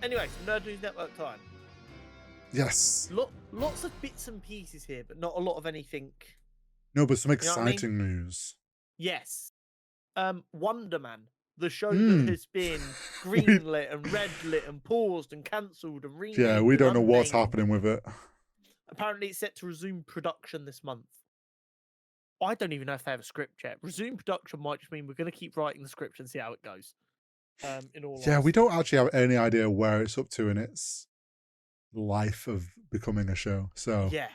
Anyway, some Nerd News Network time. Yes. Lots of bits and pieces here, but not a lot of anything. No, but some You know what I mean? exciting news. Yes. Wonderman, the show that has been greenlit and red-lit and paused and cancelled and renamed. Yeah, we don't know what's unnamed. happening with it. Apparently, it's set to resume production this month. I don't even know if they have a script yet. Resume production might just mean we're going to keep writing the script and see how it goes. In all Yeah, we honesty. don't actually have any idea where it's up to in its life of becoming a show. So yeah,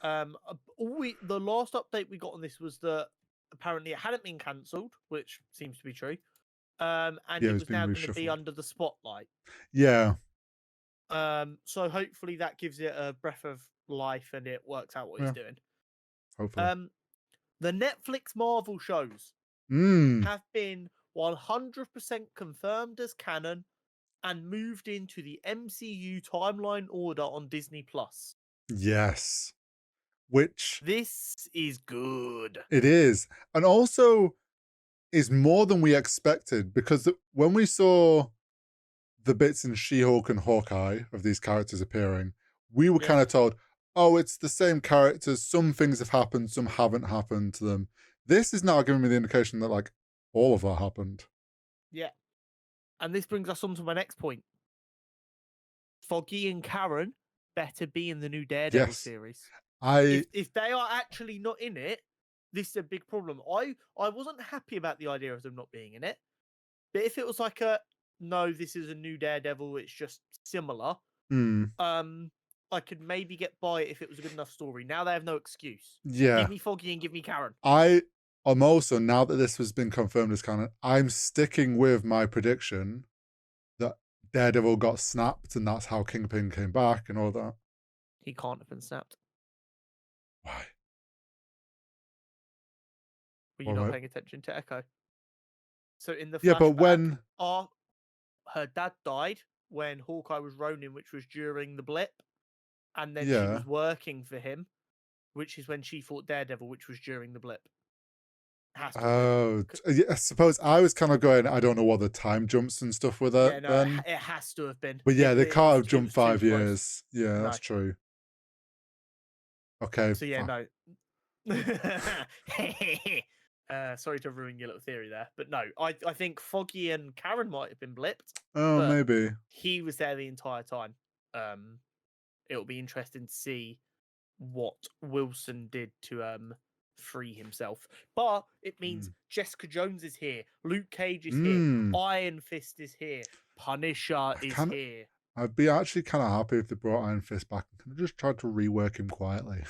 the last update we got on this was that apparently it hadn't been cancelled, which seems to be true. And yeah, it it's was been now going to be reshuffled. under the spotlight. Yeah. So hopefully that gives it a breath of life and it works out what he's doing. Hopefully. The Netflix Marvel shows have been 100% confirmed as canon and moved into the MCU Timeline order on Disney Plus. Yes. Which this is good. It is. And also is more than we expected, because when we saw the bits in She-Hulk and Hawkeye of these characters appearing, we were kind of told, oh, it's the same characters. Some things have happened, some haven't happened to them. This is now giving me the indication that, like, all of that happened. Yeah. And this brings us on to my next point. Foggy and Karen better be in the new Daredevil series. If they are actually not in it, this is a big problem. I wasn't happy about the idea of them not being in it. But if it was like no, this is a new Daredevil, it's just similar. I could maybe get by it if it was a good enough story. Now they have no excuse. Yeah. Give me Foggy and give me Karen. I'm also, now that this has been confirmed as canon, I'm sticking with my prediction that Daredevil got snapped and that's how Kingpin came back and all that. He can't have been snapped. Why? Were you not paying attention to Echo? So in the flashback, yeah, but when her dad died when Hawkeye was Ronin, which was during the blip, and then she was working for him, which is when she fought Daredevil, which was during the blip. I suppose I was kind of going, I don't know what the time jumps and stuff with it. Yeah, no, it has to have been. But yeah, they can't have jumped 5 years. Yeah, No. that's true. Okay. So yeah, no. Sorry to ruin your little theory there, but no, I think Foggy and Karen might have been blipped. Oh, maybe. He was there the entire time. It'll be interesting to see what Wilson did to free himself. But it means Jessica Jones is here, Luke Cage is here, Iron Fist is here, Punisher is here. I'd be actually kind of happy if they brought Iron Fist back and kind of just tried to rework him quietly.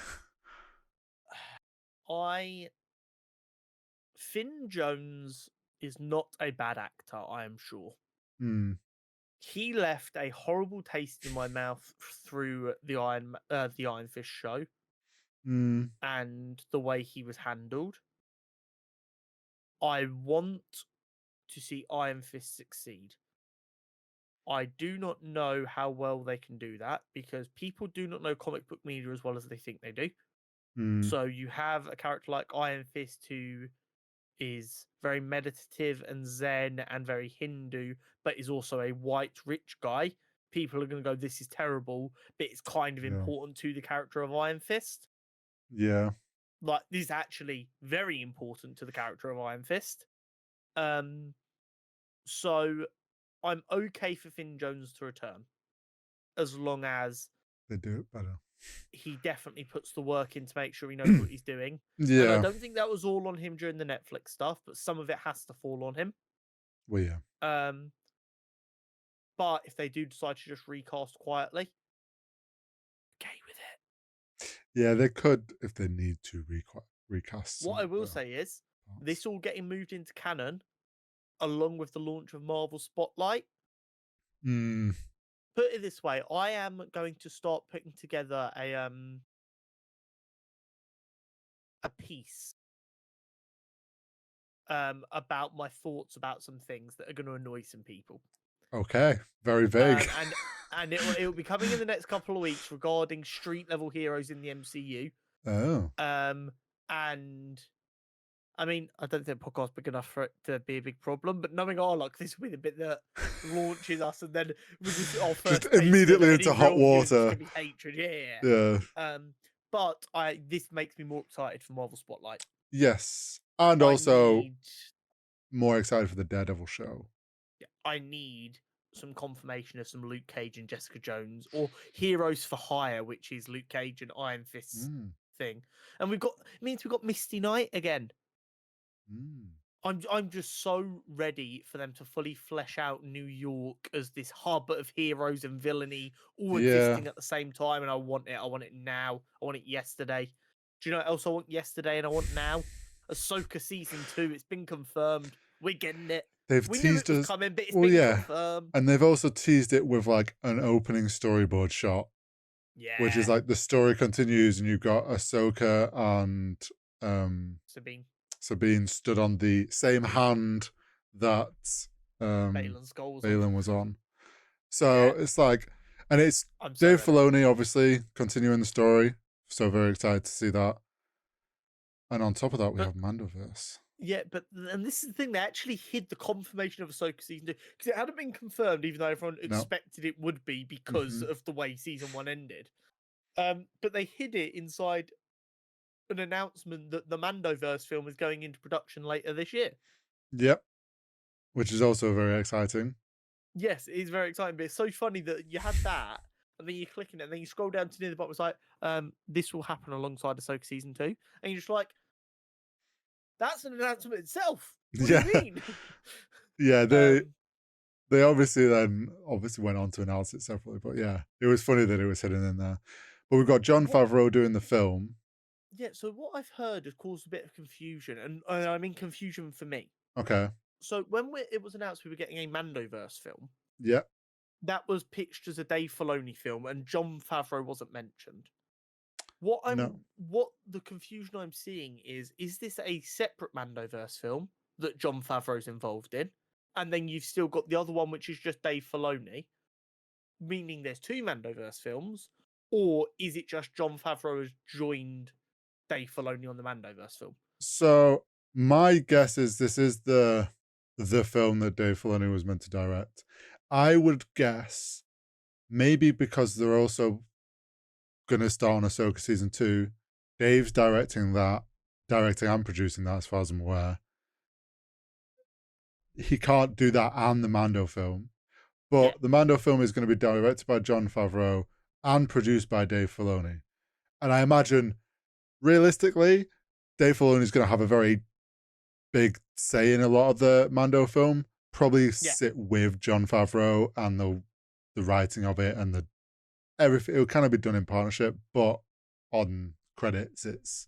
Finn Jones is not a bad actor, I am sure. He left a horrible taste in my mouth through the Iron Fist show and the way he was handled. I want to see Iron Fist succeed. I do not know how well they can do that because people do not know comic book media as well as they think they do. So you have a character like Iron Fist who is very meditative and zen and very Hindu, but is also a white rich guy. People are going to go, this is terrible, but it's kind of important to the character of Iron Fist. Yeah. Like, this is actually very important to the character of Iron Fist. So I'm okay for Finn Jones to return, as long as they do it better. He definitely puts the work in to make sure he knows what he's doing. Yeah. And I don't think that was all on him during the Netflix stuff, but some of it has to fall on him. Well, yeah. But if they do decide to just recast quietly, okay with it. Yeah, they could if they need to recast. What I will say is, this all getting moved into canon, along with the launch of Marvel Spotlight. Put it this way, I am going to start putting together a piece about my thoughts about some things that are going to annoy some people. Okay, very vague. And it will be coming in the next couple of weeks regarding street level heroes in the MCU. Oh. And I mean, I don't think podcast's big enough for it to be a big problem, but knowing our luck, this will be the bit that launches us, and then with this our Just first taste, and immediately any into hot real view is just water. gonna be hatred. Yeah. Yeah. But this makes me more excited for Marvel Spotlight. Yes. And I also need more excited for the Daredevil show. I need some confirmation of some Luke Cage and Jessica Jones, or Heroes for Hire, which is Luke Cage and Iron Fist's Mm. thing. And it means we've got Misty Knight again. Mm. I'm just so ready for them to fully flesh out New York as this hub of heroes and villainy all Yeah. existing at the same time, and I want it. I want it now. I want it yesterday. Do you know what else I want yesterday and I want now? Ahsoka season 2. It's been confirmed. We're getting it. They've We knew it teased was us. coming, but it's Well, been yeah. confirmed. And they've also teased it with like an opening storyboard shot, which is Yeah. like the story continues, and you've got Ahsoka and Sabine stood on the same hand that Balin's goal was on. Balin was on. So Yeah. it's like, and it's I'm so Dave ready. Filoni obviously continuing the story. So very excited to see that. And on top of that, we have Mandoverse. Yeah, and this is the thing, they actually hid the confirmation of Ahsoka season 2 because it hadn't been confirmed, even though everyone expected it would be because of the way season 1 ended. But they hid it inside an announcement that the Mandoverse film is going into production later this year. Yep. Which is also very exciting. Yes, it is very exciting, but it's so funny that you had that, and then you're clicking it, and then you scroll down to near the bottom, it's like, this will happen alongside Ahsoka season 2, and you're just like, that's an announcement itself. What do you mean? Yeah, they obviously went on to announce it separately, but yeah, it was funny that it was hidden in there. But we've got Jon Favreau doing the film. Yeah, so what I've heard has caused a bit of confusion, and I mean confusion for me. Okay. So when it was announced we were getting a Mandoverse film, Yeah. that was pitched as a Dave Filoni film, and Jon Favreau wasn't mentioned. What the confusion I'm seeing is this a separate Mandoverse film that Jon Favreau's involved in, and then you've still got the other one which is just Dave Filoni, meaning there's two Mandoverse films, or is it just Jon Favreau has joined Dave Filoni on the Mandoverse film? So my guess is this is the film that Dave Filoni was meant to direct. I would guess maybe because they're also going to start on Ahsoka season 2, Dave's directing and producing that, as far as I'm aware. He can't do that and the Mando film. But the Mando film is going to be directed by Jon Favreau and produced by Dave Filoni. And I imagine, realistically, Dave Filoni is going to have a very big say in a lot of the Mando film. Probably sit with Jon Favreau and the writing of it and everything. It'll kind of be done in partnership, but on credits, it's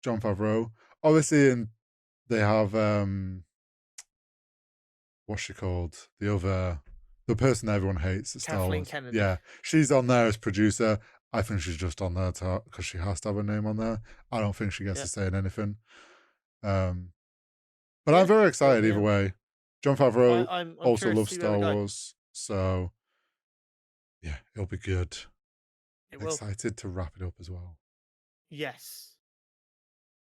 Jon Favreau. Obviously, and they have what's she called? The person everyone hates at Star Wars. Kennedy. Yeah, she's on there as producer. I think she's just on there because she has to have her name on there. I don't think she gets to say anything. But I'm very excited either way. Jon Favreau I'm also loves Star Wars, so yeah, it'll be good. Excited to wrap it up as well. Yes.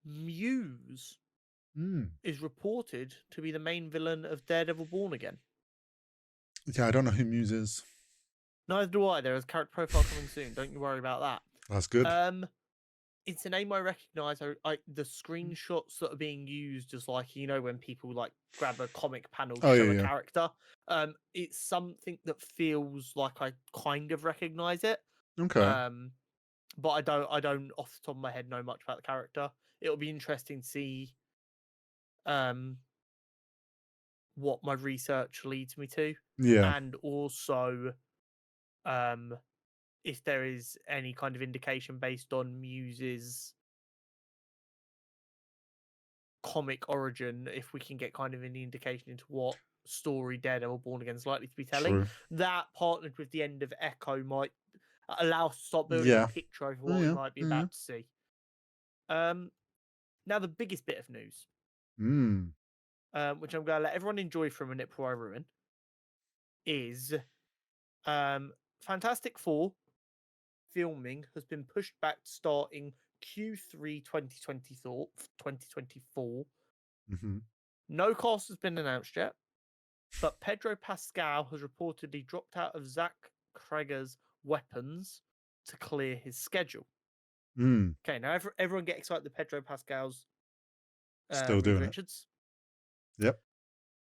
Muse is reported to be the main villain of Daredevil Born Again. Yeah, I don't know who Muse is. Neither do I. There is a character profile coming soon. Don't you worry about that. That's good. It's a name I recognise. The screenshots that are being used as like, when people like grab a comic panel to show a character. It's something that feels like I kind of recognise it. Okay. But I don't off the top of my head know much about the character. It'll be interesting to see what my research leads me to. Yeah. And also if there is any kind of indication based on Muse's comic origin, if we can get kind of any indication into what story Daredevil Born Again is likely to be telling. True. That partnered with the end of Echo might allow us to start building a picture of what we might be about to see. Now the biggest bit of news, which I'm going to let everyone enjoy for a minute before I ruin, is Fantastic Four filming has been pushed back starting Q3 2024. Mm-hmm. No cast has been announced yet, but Pedro Pascal has reportedly dropped out of Zach Kreger's Weapons to clear his schedule. Mm. Okay, now everyone get excited that Pedro Pascal's Still Reed doing it. Richards. Yep.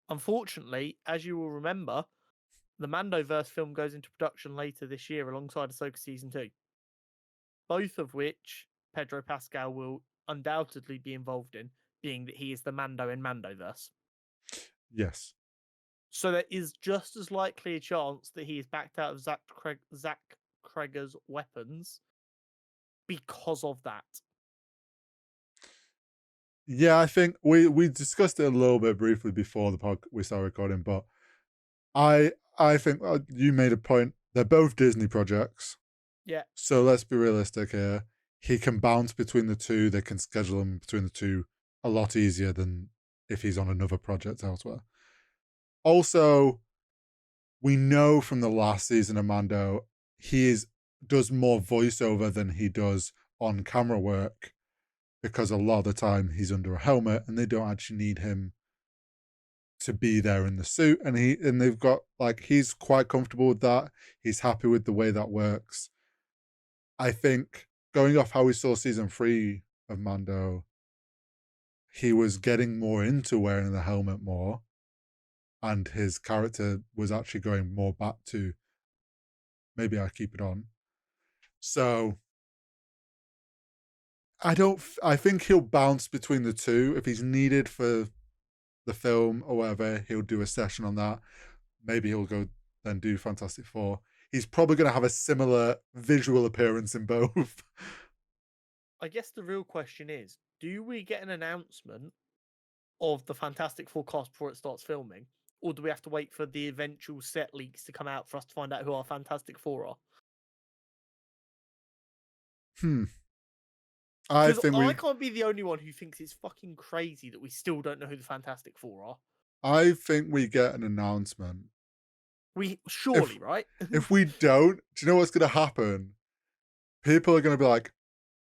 Unfortunately, as you will remember, the Mandoverse film goes into production later this year alongside Ahsoka Season 2. Both of which Pedro Pascal will undoubtedly be involved in, being that he is the Mando in Mandoverse. Yes. So there is just as likely a chance that he is backed out of Zach Kreger's Weapons because of that. Yeah, I think we discussed it a little bit briefly before we started recording, but I think you made a point. They're both Disney projects. Yeah. So let's be realistic here. He can bounce between the two. They can schedule him between the two a lot easier than if he's on another project elsewhere. Also, we know from the last season of Mando, does more voiceover than he does on camera work, because a lot of the time he's under a helmet and they don't actually need him to be there in the suit, and they've got, like, he's quite comfortable with that. He's happy with the way that works. I think, going off how we saw season 3 of Mando, he was getting more into wearing the helmet more, and his character was actually going more back to, maybe I keep it on. So I think he'll bounce between the two. If he's needed for the film or whatever, he'll do a session on that. Maybe he'll go then do Fantastic Four. He's probably going to have a similar visual appearance in both. I guess the real question is, do we get an announcement of the Fantastic Four cast before it starts filming? Or do we have to wait for the eventual set leaks to come out for us to find out who our Fantastic Four are? I Because think I can't be the only one who thinks it's fucking crazy that we still don't know who the Fantastic Four are. I think we get an announcement. We surely, right? If we don't, do you know what's going to happen? People are going to be like,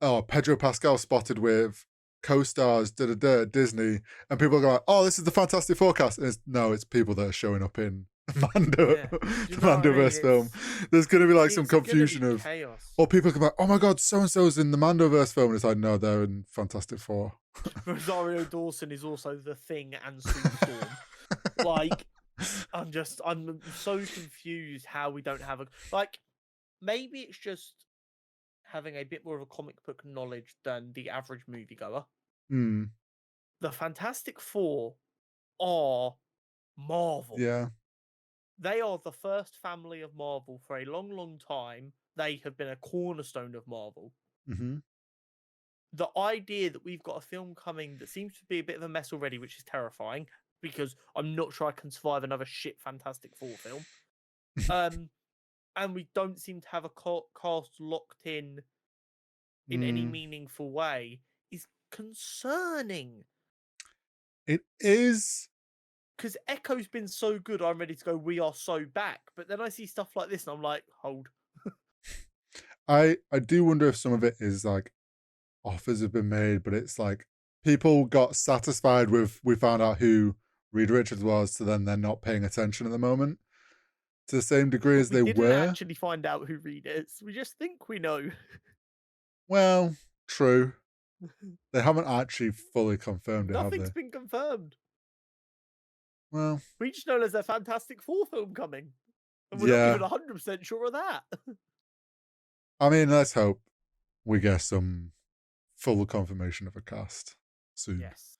"Oh, Pedro Pascal spotted with co-stars Disney," and people are going, "Oh, this is the Fantastic Forecast." And it's people that are showing up in Mando, Yeah. the Mandoverse film. There's going to be like some confusion of, chaos. or people can be like, "Oh my god, so and so's in the Mandoverse film," and it's like, no, they're in Fantastic Four. Rosario Dawson is also the Thing and Sue Storm. Like, I'm so confused how we don't have maybe it's just having a bit more of a comic book knowledge than the average moviegoer. The Fantastic Four are Marvel. Yeah. They are the first family of Marvel for a long, long time. They have been a cornerstone of Marvel. Mm-hmm. The idea that we've got a film coming that seems to be a bit of a mess already, which is terrifying, because I'm not sure I can survive another shit Fantastic Four film. And we don't seem to have a cast locked in any meaningful way is concerning. It is. Because Echo's been so good, I'm ready to go, we are so back. But then I see stuff like this and I'm like, hold. I do wonder if some of it is like offers have been made, but it's like people got satisfied with, we found out who Reed Richards was, so then they're not paying attention at the moment to the same degree as they were. We didn't actually find out who Reed is. We just think we know. Well, true. They haven't actually fully confirmed it, have they? Nothing's been confirmed. Well, we just know there's a Fantastic Four film coming. And we're not even 100% sure of that. I mean, let's hope we get some full confirmation of a cast soon. Yes.